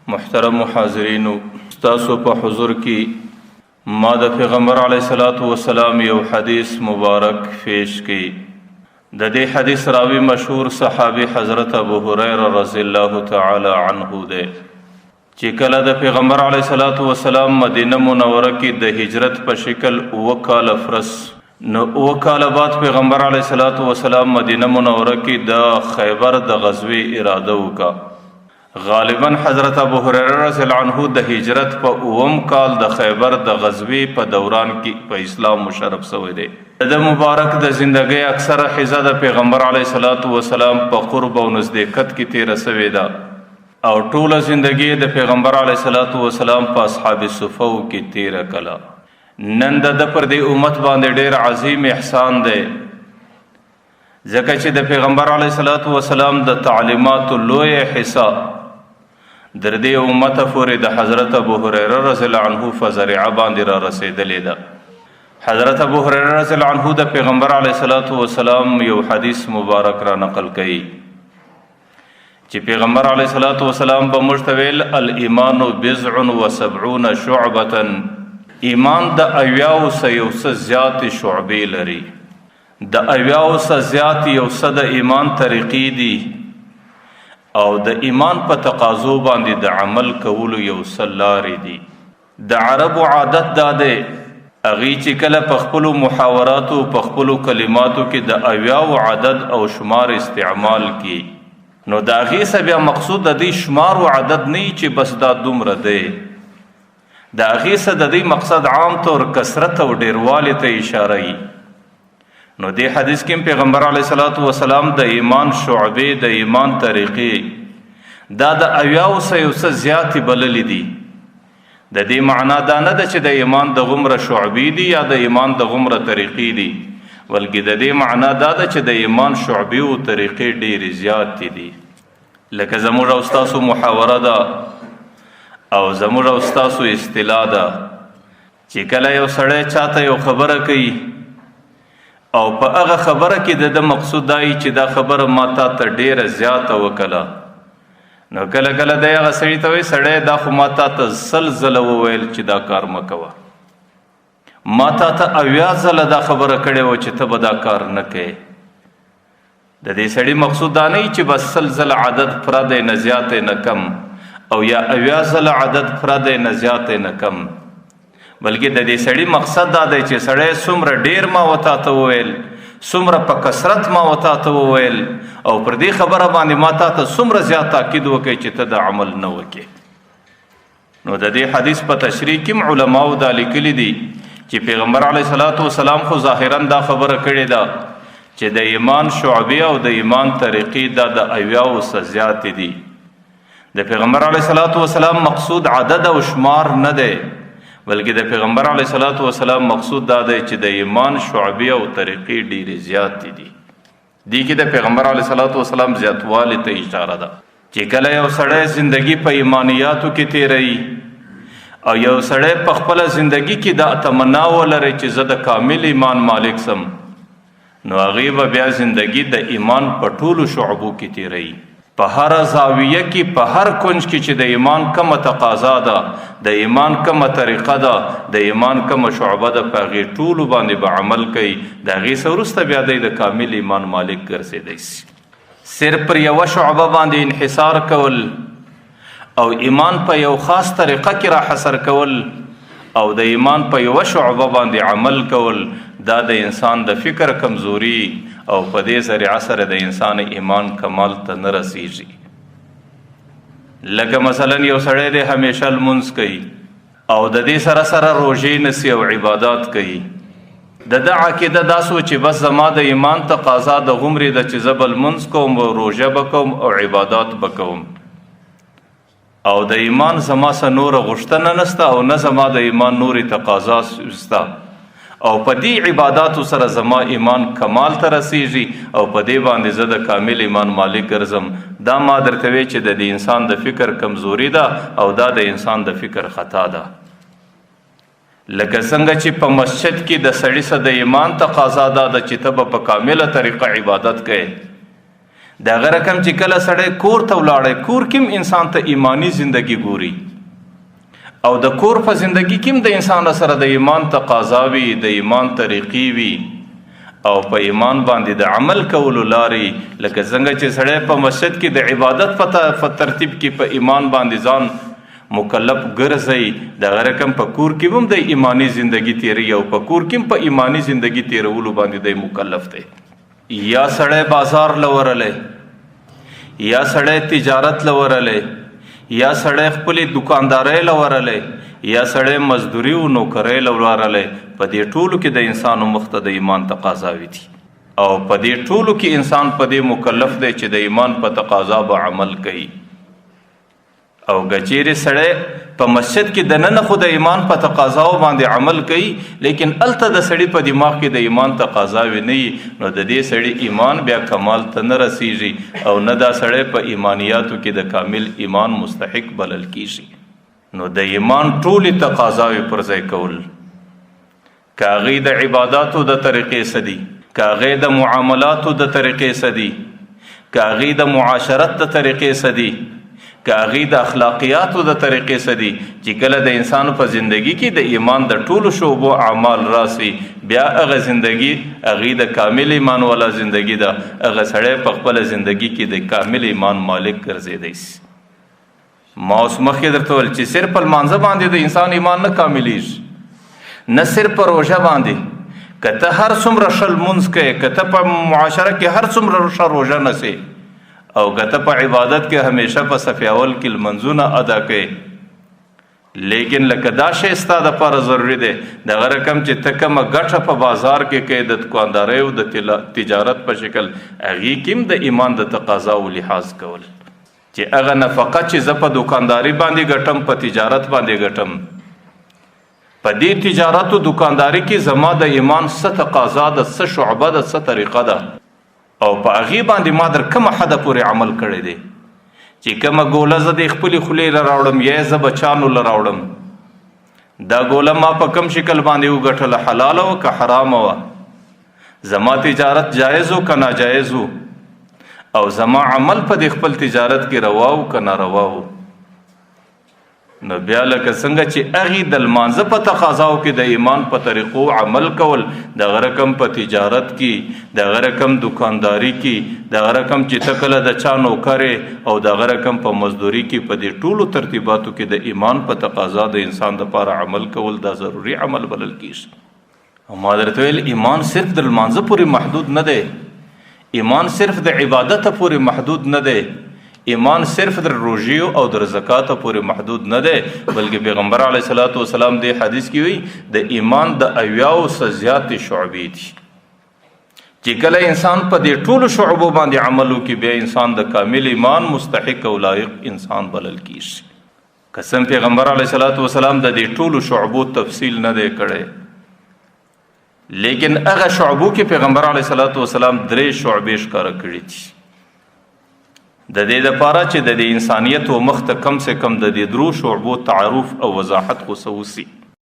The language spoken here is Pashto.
محترم حاضرینو، ستاسو په حضور کې ما د پیغمبر علیه الصلاۃ والسلام یو حدیث مبارک پیش کړي. د دې حدیث راوی مشهور صحابي حضرت ابو هريره رضی الله تعالی عنه دی چې کله د پیغمبر علیه الصلاۃ والسلام مدینه منوره کې د هجرت په شکل وکاله فرس نو وکاله بعد پیغمبر علیه الصلاۃ والسلام مدینه منوره کې د خیبر د غزوی اراده وکړه. غالبا حضرت ابو هريره رضی الله عنه د هجرت په اوم کال د خیبر د غزوی په دوران کې په اسلام مشرف شوی دی. د مبارک د زندګۍ اکثره حصہ د پیغمبر علیه الصلاۃ والسلام په قرب او نزدېکت کې تیر شوی ده او ټوله زندګۍ د پیغمبر علیه الصلاۃ والسلام په اصحاب صفو کې تیر کړه. نن د پر دې امت باندې ډېر عظیم احسان دی ځکه چې د پیغمبر علیه الصلاۃ والسلام د تعلیماتو لوی حصہ در دې امت پورې د حضرت ابو هريره رضی الله عنه فزرعه باندې را رسیدلې ده. حضرت ابو هريره رضی الله عنه د پیغمبر علیه الصلاۃ والسلام یو حدیث مبارک را نقل کړي چې پیغمبر علیه الصلاۃ والسلام په مشتویل الایمان بضع و سبعون شعبه، ایمان د 80 زیات شعبې لري. د 80 زیات یو څه د ایمان طریقې دي او د ایمان په تقاضو باندې د عمل کولو یو څه لارې دي. د عربو عادت دا دی هغوی چې کله په خپلو محاوراتو په خپلو کلماتو کې د 80 عدد او شمار استعمال کی نو د هغې څه بیا مقصود د دې شمار و عدد نه چې بس دا دومره دی. د هغې څه د دې مقصد عام طور کثرت او ډیروالي ته اشاره وي. نو دې حدیث کې پیغمبر علیه الصلاۃ والسلام د ایمان شعبې د ایمان طریقې دا د 80 زیاتې بللې دي. د دې معنا دا نه ده چې د ایمان د غمره شعبې دي یا د ایمان د غمره طریقې دي، بلکې د دې معنا دا ده چې د ایمان شعبې او طریقې ډېرې زیاتې دي. لکه زموږ او ستاسو محاوره ده او زموږ او ستاسو اصطلاح ده چې کله یو سړی چاته یو خبره کوي او په هغه خبره کې د مقصود دای چې دا خبره ما ته ډیره زیاته وکړه نو کله کله د هغه سړي ته وایي سړی دا خو ما ته سل ځله وویل چې دا کار مه کوه، ما ته 80 ځله دا خبره کړې وه چې ته به دا کار نه کوې. د دې سړي مقصود دا نه چې بس سل ځله عدد پوره دی نه زیات نه کم او یا 80 ځله عدد پوره دی نه زیات نه کم، بلکې د دې سړي مقصد دا دی چې سړی څومره ډیر ما وتا ته وویل، څومره په کثرت ما وتا ته وویل او پر دې خبره باندې ما ته څومره زیات تاکید وکړي چې ته د عمل نه وکړې. نو د دې حدیث په تشریح کې علماو دا لیکلي دي چې پیغمبر علیه الصلاۃ والسلام خو ظاهرا دا خبره کړې ده چې د ایمان شعبې او د ایمان طریقې دا د 80 زیات دي. د پیغمبر علیه الصلاۃ والسلام مقصود عدد او شمار نه دی، بلکې د پیغمبر علیه الصلاۃ والسلام مقصود دا دی چې د ایمان شعبې او طریقې ډېرې زیاتې دي. دې کې د پیغمبر علیه الصلاۃ والسلام زیاتوالي ته اشاره ده چې کله یو سړی زندگی په ایمانیاتو کې تیروي او یو سړی په خپله زندگی کې دا تمنا ولري چې زه د کامل ایمان مالک سم نو هغې به بیا زندگی د ایمان په ټولو شعبو کې تیروي. په هر زاویه کې په هر کنج کې چې د ایمان کومه تقاضا ده، د ایمان کومه طریقه ده، د ایمان کومه شعبه ده، په هغې ټولو باندې به عمل کوي. د هغې څه وروسته بیا دی د کامل ایمان مالک ګرځېدی شي. صرف پر یوه شعبه باندې انحصار کول او ایمان په یو خاص طریقه کې را حصر کول او د ایمان په یوه شعبه باندې عمل کول دا د انسان د فکر کمزوري او په دې ذریعه سره د انسان ایمان کمال ته نه رسیږي. لکه مثلا یو سړی دی همیشه لمونځ کوي او د دې سره سره روژې نیسي او عبادات کوي، د ده عقیده دا سو چې بس زما د ایمان تقاضا د غمرې ده چې زه به لمونځ کوم او روژه به کوم او عبادات به کوم او د ایمان زما څه نوره غوښتنه نسته او نه زما د ایمان نورې تقاضا شته او په دې عباداتو سره زما ایمان کمال ته رسیږي او په دې باندې زه د کامل ایمان مالک ګرځم. دا ما درته وی چې د انسان د فکر کمزوري ده او دا د انسان د فکر خطا ده. لکه څنګه چې په مسجد کې د سړي څه د ایمان تقاضا ده چې ته به په کامله طریقه عبادت کوې، دغه رقم چې کله سړی کور ته ولاړی، کور کې انسان ته ایمانی زندگی ګوري، او د کور په زندگی کې د انسان سره د ایمان تقاضا وي، د ایمان طریقې وي، او په ایمان باندې د عمل کولو لارې، لکه څنګه چې سړی په مسجد کې د عبادت په ترتیب کې په ایمان باندې ځان مکلف ګرځي، دغه رقم په کور کې هم د ایمانی زندگی تیری، او په کور کې په ایمانی زندگی تیرولو باندې د مکلف دی. یا سړی بازار لورلی، یا سړی تجارت لورلی، یا سړی خپلې دکاندارۍ لورلی، یا سړی مزدوري او نوکرۍ لورلی، په دې ټولو کې د انسانو مخ ته د ایمان تقاضاوي دي، او په دې ټولو کې انسان په دې مکلف دی چې د ایمان په تقاضا به عمل کوي. او گچیرې سړی په مسجد کې دننه خو د ایمان په تقاضاو باندې عمل کوي، لیکن الته د سړي په دماغ کې د ایمان تقاضاوي نه وي، نو د دې سړي ایمان بیا کمال ته نه رسیږي، او نه دا سړی په ایمانیاتو کې د کامل ایمان مستحق بلل کیږي. نو د ایمان ټولې تقاضاوي پر ځای کول، که هغې د عباداتو د طریقې سدي، که هغې د معاملاتو د طریقې سدي، که هغې د معاشرت د طریقې سدي، که هغې د اخلاقیاتو د طریقې سدي، چې کله د انسان په زندگی کې د ایمان د ټولو شعبو اعمال راسي، بیا هغه زندگی هغې د کامل ایمان والا زندگی ده، هغه سړی په خپله زندگی کې د کامل ایمان مالک ګرځېدی سي. ما اوس مخکې درته ویل چې صرف په لمانځه باندې د انسان ایمان نه کاملیږي، نه صرف په روژه باندې، که ته هر څومره ښه لمونځ کوې، که ته په معاشره کې هر څومره ښه روژه نسې، او که ته په عبادت کې همیشه په صف اول کې لمنځونه ادا کوې، لیکن لکه دا شی ستا دپاره ضروري دی، دغه رقم چې ته کومه ګټه په بازار کې کوې د دکاندارۍ او د تجارت په شکل، هغې کې هم د ایمان د تقاضاو لحاظ کول، چې هغه نفقه چې زه په دکانداري باندې ګټم، په تجارت باندې ګټم، په دې تجارت او دکانداري کې زما د ایمان څه تقاضا ده، څه شعبه ده، څه طریقه ده، او په هغې باندې ما در کومه حده پورې عمل کړی دی، چې کومه ګوله زه د خپلې خولې له راوړم، یا زه بچانو له راوړم، دا ګوله ما په کوم شکل باندې وګټله، حلاله وه که حرامه وه، زما تجارت جایز و که ناجایز و، او زما عمل په دې خپل تجارت کې روا و که ناروا و. نو بیا لکه څنګه چې هغې د لمانځه په تقاضاو کې د ایمان په طریقو عمل کول، دغه رقم په تجارت کې، دغه رقم دکانداري کې، دغه رقم چې ته کله د چا نوکرې، او دغه رقم په مزدوري کې، په دې ټولو ترتیباتو کې د ایمان په تقاضا د انسان دپاره عمل کول دا ضروري عمل بلل کیږي. او ما درته ویل ایمان صرف د لمانځه پورې محدود نه دی، ایمان صرف د عبادت پورې محدود نه دی، ایمان صرف در روژیو او در زکات پورې محدود نه دی، بلکې پیغمبر علیه الصلاۃ والسلام د حدیث کې وی د ایمان د 80 څخه زیاتې شعبې دي، چې کله انسان په دې ټولو شعبو باندې عمل وکړي، بیا انسان د کامل ایمان مستحق او لایق انسان بلل کیږي. قسم پیغمبر علیه الصلاۃ والسلام د دې ټولو شعبو تفصیل نه دی کړی، لیکن هغه شعبو کې پیغمبر علیه الصلاۃ والسلام 3 شعبې ښکاره کړي دي، د دې دپاره چې د دې انسانیت و مخ ته کم سے کم د دې 3 شعبو تعارف او وضاحت خو څه وسي.